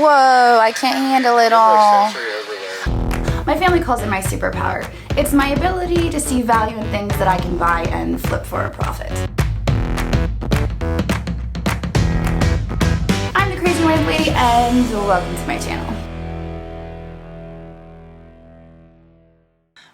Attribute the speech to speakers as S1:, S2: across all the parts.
S1: Whoa, I can't handle it all. My family calls it my superpower. It's my ability to see value in things that I can buy and flip for a profit. I'm the Crazy Wife Lady, and welcome to my channel.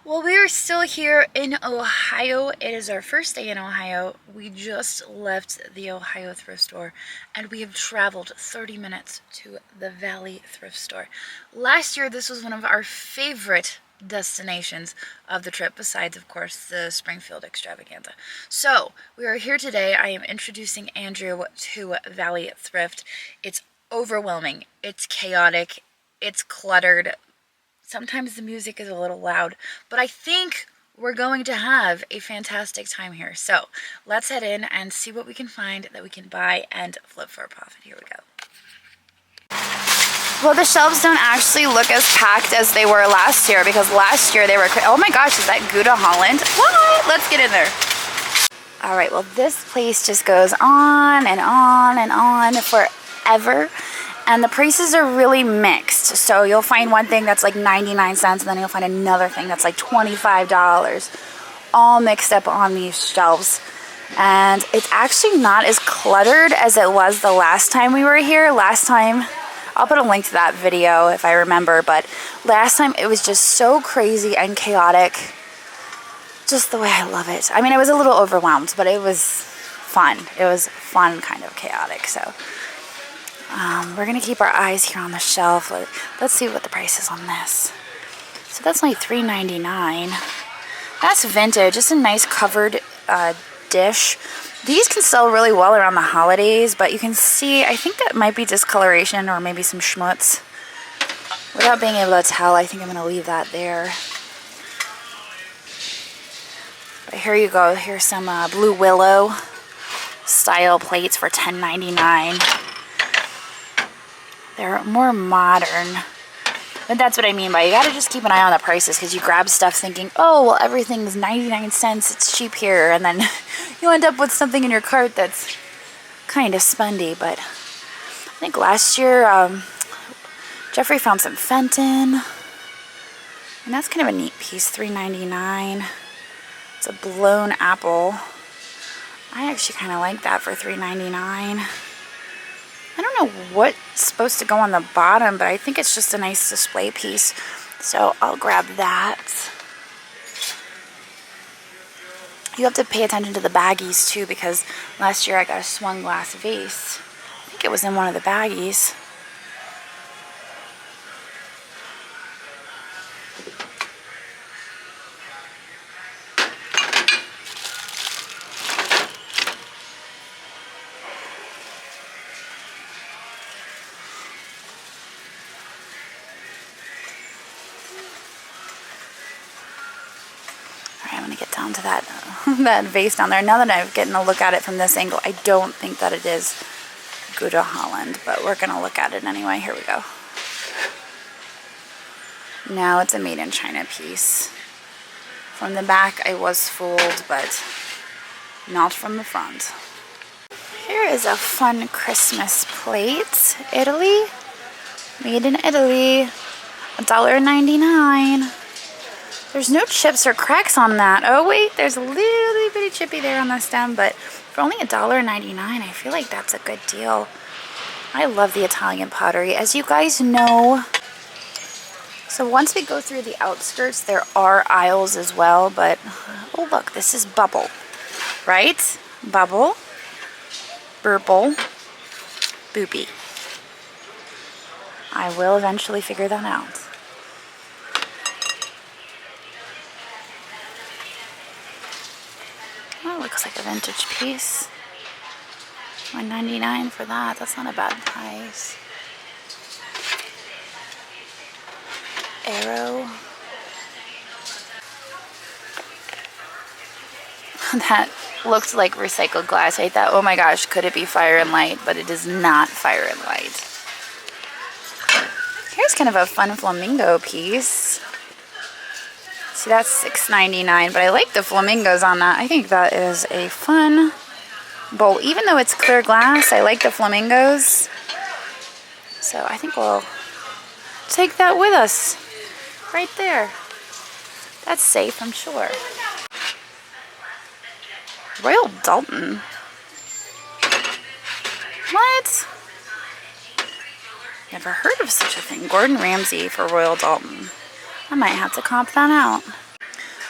S1: Well, we are still here in Ohio. It is our first day in Ohio. We just left the Ohio thrift store and we have traveled 30 minutes to the Valley Thrift store. Last year, this was one of our favorite destinations of the trip, besides, of course, the Springfield extravaganza. So, we are here today. I am introducing Andrew to Valley Thrift. It's overwhelming. It's chaotic. It's cluttered. Sometimes the music is a little loud, but I think we're going to have a fantastic time here. So let's head in and see what we can find that we can buy and flip for a profit. Here we go. Well, the shelves don't actually look as packed as they were last year, because last year they were, oh my gosh, is that Gouda Holland? What? Let's get in there. All right, well, this place just goes on and on and on forever. And the prices are really mixed. So you'll find one thing that's like 99 cents, and then you'll find another thing that's like $25, all mixed up on these shelves. And it's actually not as cluttered as it was the last time we were here. Last time, I'll put a link to that video if I remember, but last time it was just so crazy and chaotic. Just the way I love it. I mean, I was a little overwhelmed, but it was fun. It was fun, kind of chaotic, so. We're going to keep our eyes here on the shelf. Let's see what the price is on this. So that's only $3.99. That's vintage. It's a nice covered dish. These can sell really well around the holidays, but you can see, I think that might be discoloration or maybe some schmutz. Without being able to tell, I think I'm going to leave that there. But here you go. Here's some Blue Willow style plates for $10.99. They're more modern, but that's what I mean by you gotta just keep an eye on the prices, because you grab stuff thinking, oh, well, everything's 99 cents, it's cheap here, and then you end up with something in your cart that's kind of spendy. But I think last year Jeffrey found some Fenton, and that's kind of a neat piece. $3.99. It's a blown apple. I actually kind of like that for $3.99. I don't know what's supposed to go on the bottom, but I think it's just a nice display piece. So I'll grab that. You have to pay attention to the baggies too, because last year I got a swung glass vase. I think it was in one of the baggies. I'm going to get down to that that vase down there. Now that I'm getting a look at it from this angle, I don't think that it is Gouda Holland, but we're going to look at it anyway. Here we go. Now it's a made in China piece. From the back, I was fooled, but not from the front. Here is a fun Christmas plate. Italy. Made in Italy. $1.99. There's no chips or cracks on that. Oh wait, there's a little bitty chippy there on the stem, but for only $1.99, I feel like that's a good deal. I love the Italian pottery, as you guys know. So once we go through the outskirts, there are aisles as well, but oh look, this is bubble, right? Bubble, burble, boopy. I will eventually figure that out. Oh, looks like a vintage piece. $1.99 for that. That's not a bad price. Arrow. That looked like recycled glass. I thought, oh my gosh, could it be Fire and Light? But it is not Fire and Light. Here's kind of a fun flamingo piece. See, that's $6.99, but I like the flamingos on that. I think that is a fun bowl. Even though it's clear glass, I like the flamingos. So I think we'll take that with us. Right there. That's safe, I'm sure. Royal Dalton. What? Never heard of such a thing. Gordon Ramsay for Royal Dalton. I might have to comp that out.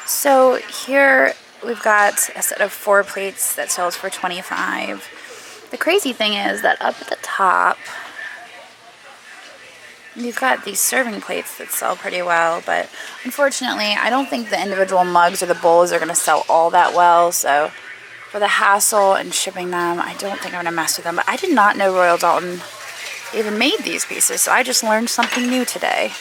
S1: So here we've got a set of 4 plates that sells for $25. The crazy thing is that up at the top, you've got these serving plates that sell pretty well, but unfortunately, I don't think the individual mugs or the bowls are going to sell all that well, so for the hassle and shipping them, I don't think I'm going to mess with them. But I did not know Royal Dalton even made these pieces, so I just learned something new today.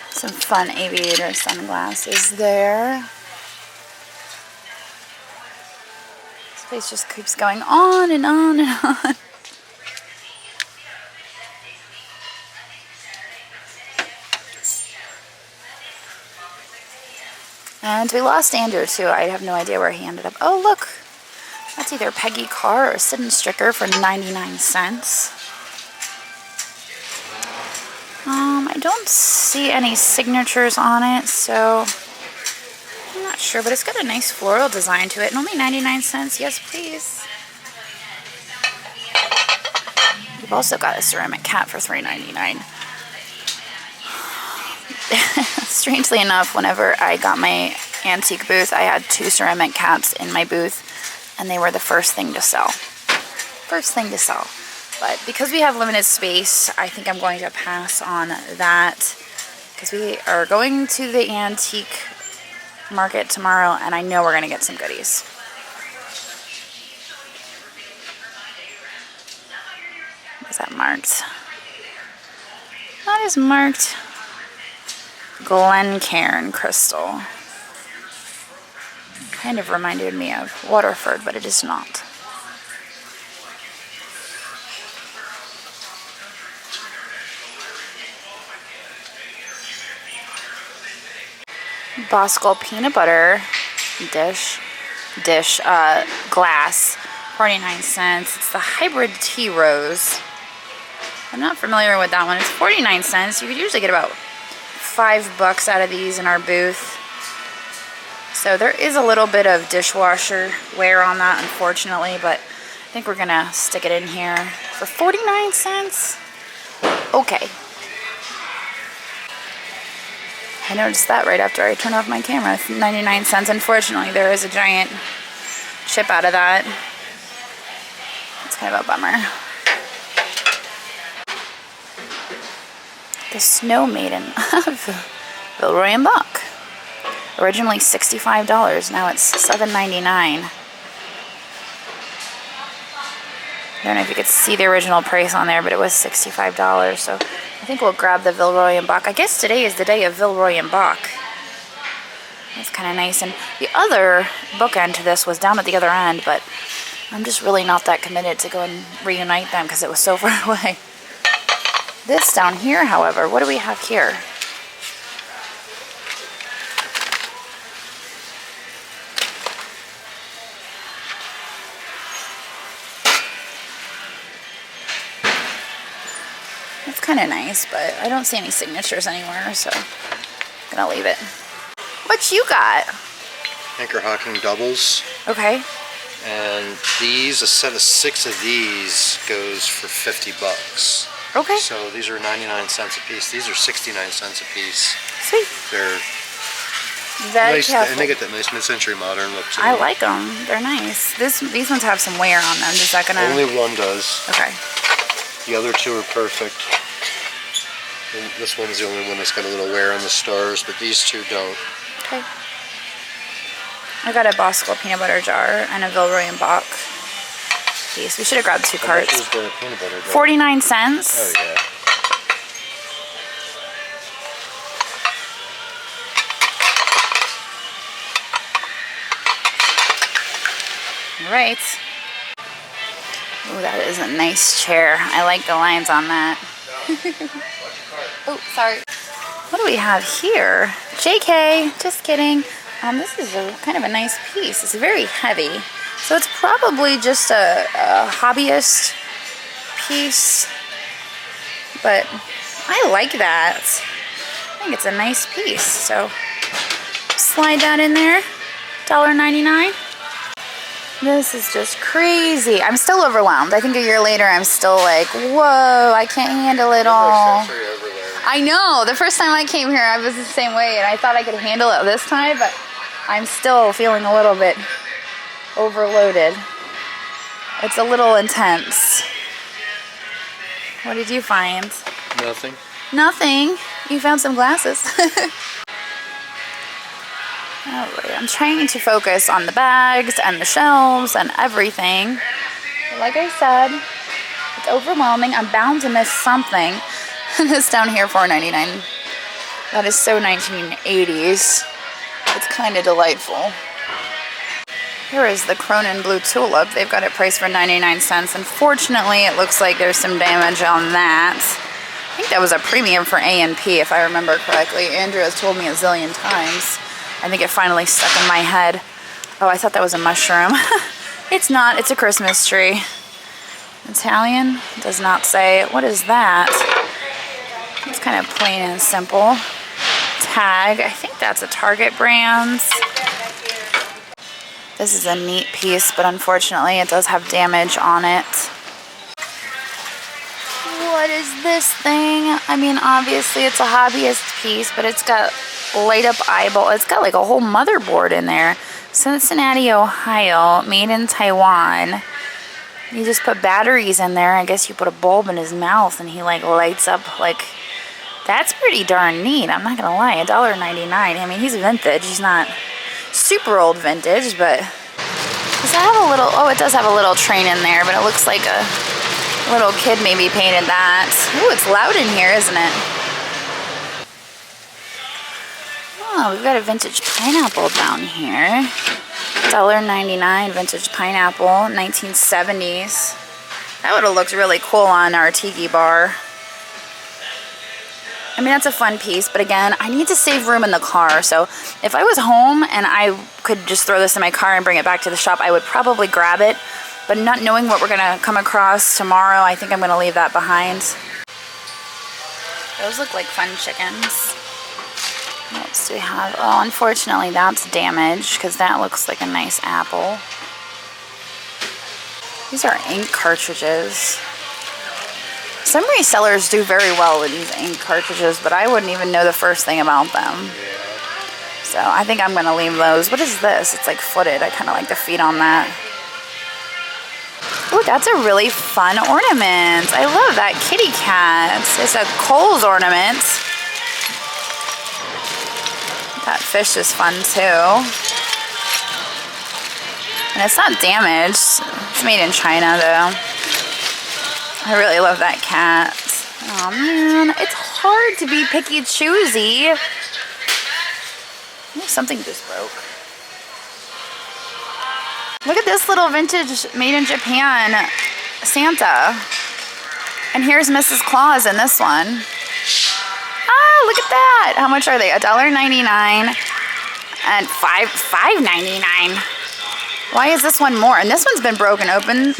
S1: Some fun aviator sunglasses there. This place just keeps going on and on and on. And we lost Andrew too. I have no idea where he ended up. Oh look, that's either Peggy Carr or Sid and Stricker for 99 cents. I don't see any signatures on it, so I'm not sure, but it's got a nice floral design to it, and only 99 cents. Yes, please. We've also got a ceramic cat for $3.99. Strangely enough, whenever I got my antique booth, I had 2 ceramic cats in my booth, and they were the first thing to sell. First thing to sell. But because we have limited space, I think I'm going to pass on that, because we are going to the antique market tomorrow, and I know we're going to get some goodies. Is that marked? That is marked Glencairn crystal. Kind of reminded me of Waterford, but it is not. Bosco peanut butter dish glass, 49 cents. It's the hybrid tea rose. I'm not familiar with that one. It's 49 cents. You could usually get about $5 out of these in our booth. So there is a little bit of dishwasher wear on that, unfortunately, but I think we're gonna stick it in here for 49 cents. Okay. I noticed that right after I turned off my camera. 99 cents. Unfortunately, there is a giant chip out of that. It's kind of a bummer. The Snow Maiden of Villeroy and Bach. Originally $65. Now it's $7.99. I don't know if you could see the original price on there, but it was $65. So I think we'll grab the Villeroy and Bach. I guess today is the day of Villeroy and Bach. That's kind of nice. And the other bookend to this was down at the other end, but I'm just really not that committed to go and reunite them because it was so far away. This down here, however, what do we have here? It's kind of nice, but I don't see any signatures anywhere, so I'm gonna leave it. What you got?
S2: Anchor Hocking doubles.
S1: Okay.
S2: And these, a set of 6 of these goes for $50.
S1: Okay.
S2: So these are 99 cents a piece. These are 69 cents a piece.
S1: Sweet.
S2: They're
S1: Very
S2: nice,
S1: careful.
S2: and they get that nice mid-century modern look to
S1: I
S2: them.
S1: like them. They're nice. These ones have some wear on them. Is that gonna?
S2: Only one does.
S1: Okay.
S2: The other 2 are perfect. And this one's the only one that's got a little wear on the stars, but these 2 don't.
S1: Okay. I got a Bosco peanut butter jar and a Villeroy and Bach piece. We should have grabbed 2 carts.
S2: How much was the peanut butter jar?
S1: 49 cents.
S2: Oh yeah.
S1: All right. Oh, that is a nice chair. I like the lines on that. Oh, sorry. What do we have here? JK, just kidding. This is a kind of a nice piece. It's very heavy. So it's probably just a hobbyist piece. but I like that. I think it's a nice piece. So slide that in there. $1.99. This is just crazy. I'm still overwhelmed. I think a year later, I'm still like, whoa, I can't handle it all. I know. The first time I came here, I was the same way, and I thought I could handle it this time, but I'm still feeling a little bit overloaded. It's a little intense. What did you find?
S2: Nothing.
S1: Nothing. You found some glasses. Alright, I'm trying to focus on the bags and the shelves and everything. Like I said, it's overwhelming. I'm bound to miss something. This down here, $4.99. That is so 1980s. It's kind of delightful. Here is the Cronin Blue Tulip. They've got it priced for 99 cents. Unfortunately, it looks like there's some damage on that. I think that was a premium for A&P, if I remember correctly. Andrew has told me a zillion times. I think it finally stuck in my head. Oh, I thought that was a mushroom. It's not. It's a Christmas tree. Italian? Does not say. What is that? It's kind of plain and simple. Tag. I think that's a Target brand. This is a neat piece, but unfortunately it does have damage on it. What is this thing? I mean, obviously it's a hobbyist piece, but it's got light up eyeball. It's got like a whole motherboard in there. Cincinnati, Ohio, made in Taiwan. You just put batteries in there. I guess you put a bulb in his mouth and he like lights up. Like, that's pretty darn neat. I'm not gonna lie, $1.99. I mean, he's vintage. He's not super old vintage, but does that have a little, oh, it does have a little train in there, but it looks like a little kid maybe painted that. Ooh, it's loud in here, isn't it? Oh, we've got a vintage pineapple down here. $1.99 vintage pineapple, 1970s. That would have looked really cool on our tiki bar. I mean, that's a fun piece, but again, I need to save room in the car. So if I was home and I could just throw this in my car and bring it back to the shop, I would probably grab it. But not knowing what we're gonna come across tomorrow, I think I'm gonna leave that behind. Those look like fun chickens. What else do we have? Oh, unfortunately, that's damaged because that looks like a nice apple. These are ink cartridges. Some resellers do very well with these ink cartridges, but I wouldn't even know the first thing about them. So I think I'm going to leave those. What is this? It's like footed. I kind of like the feet on that. Oh, that's a really fun ornament. I love that kitty cat. It's a Kohl's ornament. That fish is fun too. And it's not damaged. It's made in China though. I really love that cat. Oh man, it's hard to be picky choosy. Oh, something just broke. Look at this little vintage made in Japan Santa. And here's Mrs. Claus in this one. Ah, look at that. How much are they? $1.99 and $5.99. Why is this one more? And this one's been broken open.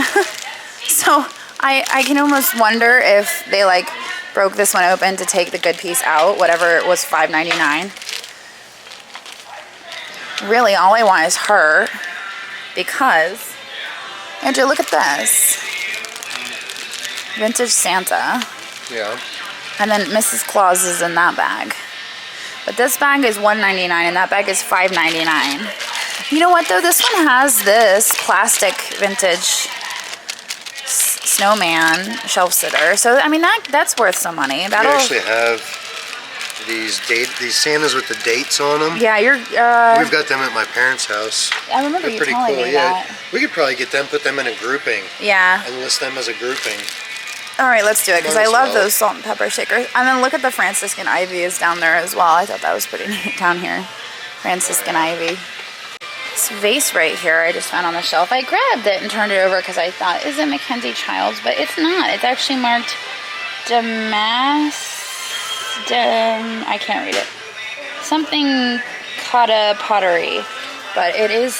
S1: So I can almost wonder if they like broke this one open to take the good piece out, whatever it was, $5.99. Really, all I want is her, because Andrew, look at this. Vintage Santa.
S2: Yeah.
S1: And then Mrs. Claus is in that bag. But this bag is $1.99 and that bag is $5.99. You know what though? This one has this plastic vintage snowman shelf sitter. So I mean that's worth some money.
S2: We actually have these Santas with the dates on them.
S1: Yeah,
S2: we've got them at my parents' house.
S1: I remember you telling me that.
S2: We could probably get them, put them in a grouping.
S1: Yeah.
S2: And list them as a grouping.
S1: All right, let's do it, because I love those salt and pepper shakers. And then look at the Franciscan ivy is down there as well. I thought that was pretty neat down here. Franciscan ivy. This vase right here I just found on the shelf. I grabbed it and turned it over because I thought, is it Mackenzie Childs? But it's not. It's actually marked I can't read it. Something Kata Pottery. But it is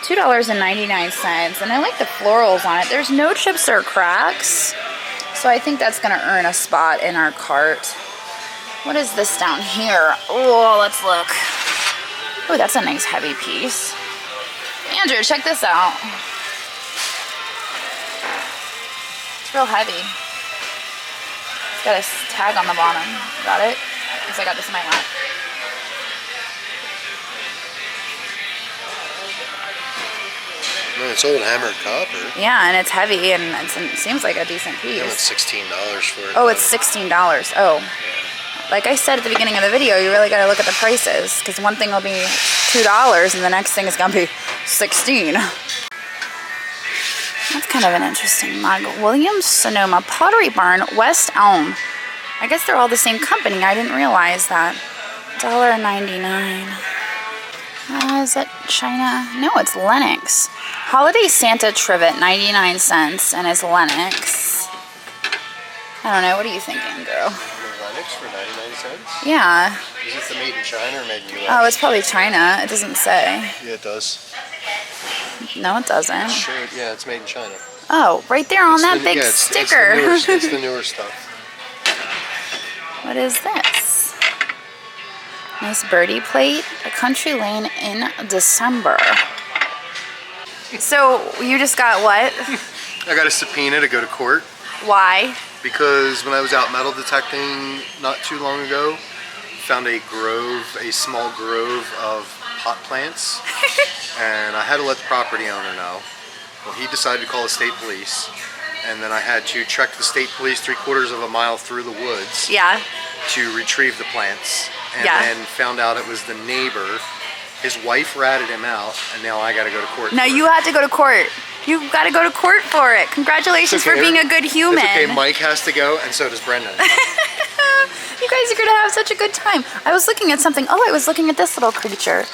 S1: $2.99. And I like the florals on it. There's no chips or cracks. So I think that's gonna earn a spot in our cart. What is this down here? Oh, let's look. Oh, that's a nice heavy piece. Andrew, check this out. It's real heavy. It's got a tag on the bottom. Got it? Because I got this in my lap.
S2: No, it's old hammered copper.
S1: Yeah, and it's heavy, and it seems like a decent piece.
S2: Yeah, it's $16 for it.
S1: Oh, it's $16. Oh. Like I said at the beginning of the video, you really got to look at the prices, because one thing will be $2 and the next thing is going to be $16. That's kind of an interesting mug. Williams-Sonoma Pottery Barn, West Elm. I guess they're all the same company. I didn't realize that. $1.99. Is that China? No, it's Lenox. Holiday Santa Trivet, 99 cents, and it's Lenox. I don't know. What do you think, Andrew?
S2: Lenox for 99 cents?
S1: Yeah.
S2: Is it the made in China or made in US?
S1: Oh, it's probably China. It doesn't say.
S2: Yeah, it does.
S1: No, it doesn't.
S2: Yeah, it's made in China.
S1: Oh, right there on that big sticker.
S2: It's the newer stuff.
S1: What is this? Nice birdie plate. A country lane in December. So, you just got what?
S2: I got a subpoena to go to court.
S1: Why?
S2: Because when I was out metal detecting not too long ago, found a small grove of pot plants, and I had to let the property owner know. Well, he decided to call the state police, and then I had to trek the state police 3/4 of a mile through the woods.
S1: Yeah.
S2: To retrieve the plants, and
S1: Yeah.
S2: then found out it was the neighbor. His wife ratted him out, and now I got to go to court.
S1: No, you had to go to court. You got to go to court for it. Congratulations for being a good human.
S2: It's okay, Mike has to go, and so does Brendan.
S1: You guys are going to have such a good time. I was looking at something. Oh, I was looking at this little creature.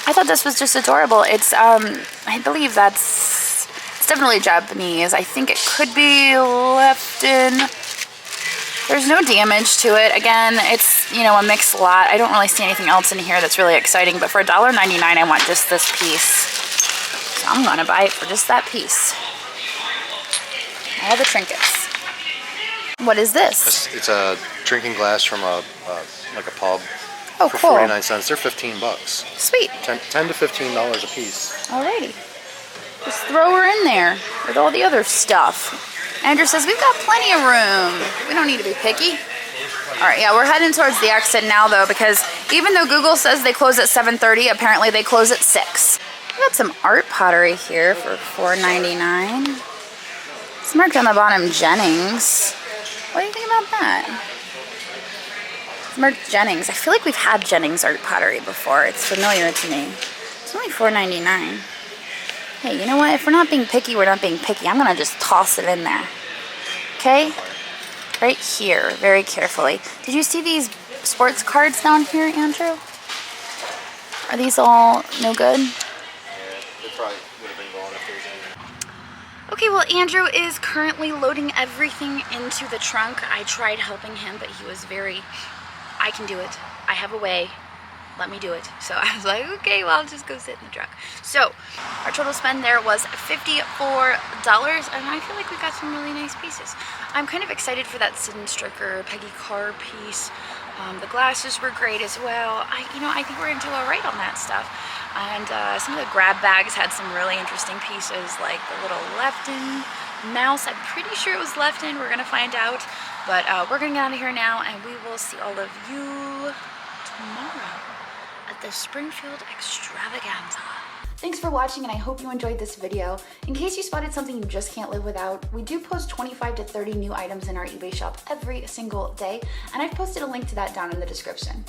S1: I thought this was just adorable. It's, I believe it's definitely Japanese. I think it could be left in. There's no damage to it. Again, it's, you know, a mixed lot. I don't really see anything else in here that's really exciting, but for $1.99, I want just this piece. So I'm gonna buy it for just that piece. All the trinkets. What is this?
S2: It's a drinking glass from like a pub.
S1: Oh,
S2: for
S1: cool.
S2: 49 cents. They're $15.
S1: Sweet.
S2: $10 to $15 a piece.
S1: Alrighty. Just throw her in there with all the other stuff. Andrew says, we've got plenty of room. We don't need to be picky. All right, yeah, we're heading towards the exit now, though, because even though Google says they close at 7:30, apparently they close at 6. We got some art pottery here for $4.99. It's marked on the bottom, Jennings. What do you think about that? It's marked Jennings. I feel like we've had Jennings art pottery before. It's familiar to me. It's only $4.99. Hey, you know what? If we're not being picky, we're not being picky. I'm gonna just toss it in there. Okay? Right here, very carefully. Did you see these sports cards down here, Andrew? Are these all no good?
S2: Yeah, they probably would have been gone if there was any.
S1: Okay, well, Andrew is currently loading everything into the trunk. I tried helping him, but he was very, I can do it. I have a way. Let me do it. So I was like, okay, well, I'll just go sit in the truck. So our total spend there was $54, and I feel like we got some really nice pieces. I'm kind of excited for that Sid and Stricker Peggy Carr piece. The glasses were great as well. I think we're gonna do all right on that stuff. And some of the grab bags had some really interesting pieces, like the little Lefton mouse. I'm pretty sure it was Lefton. We're gonna find out. But we're gonna get out of here now, and we will see all of you tomorrow at the Springfield Extravaganza. Thanks for watching, and I hope you enjoyed this video. In case you spotted something you just can't live without, we do post 25 to 30 new items in our eBay shop every single day, and I've posted a link to that down in the description.